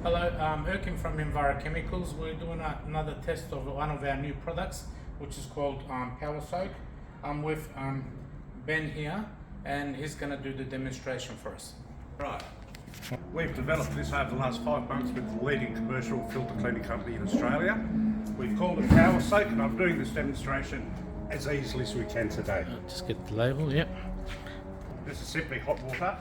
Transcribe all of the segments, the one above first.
Hello, Erkin from Enviro Chemicals. We're doing another test of one of our new products, which is called Power Soak. I'm with Ben here, and he's going to do the demonstration for us. Right. We've developed this over the last 5 months with the leading commercial filter cleaning company in Australia. We've called it Power Soak, and I'm doing this demonstration as easily as we can today. Just get the label, yep. This is simply hot water.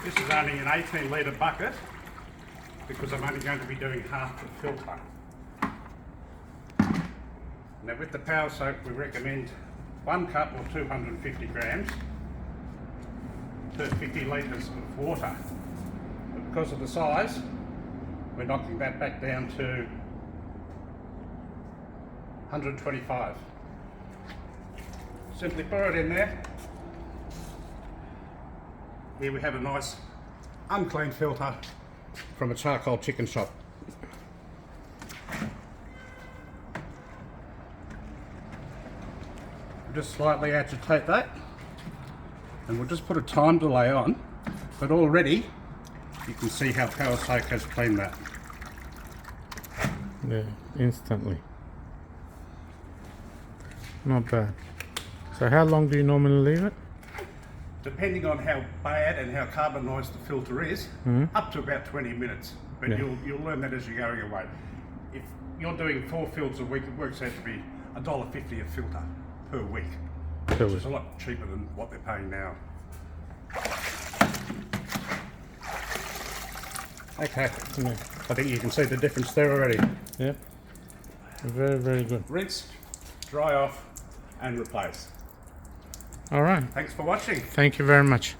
This is only an 18 litre bucket because I'm only going to be doing half the filter. Now with the Power Soak we recommend 1 cup or 250 grams per 50 litres of water. But because of the size, we're knocking that back down to 125. Simply pour it in there. Here we have a nice unclean filter from a charcoal chicken shop. Just slightly agitate that, and we'll just put a time delay on, but already you can see how Power Soak has cleaned that. Yeah, instantly. Not bad. So how long do you normally leave it? Depending on how bad and how carbonised the filter is, up to about 20 minutes. But Yeah. you'll learn that as you're going away. If you're doing 4 filters a week, it works out to be $1.50 a filter per week. Which is a lot cheaper than what they're paying now. Okay, Yeah. I think you can see the difference there already. Yep. Very, very good. Rinse, dry off, and replace. All right. Thanks for watching. Thank you very much.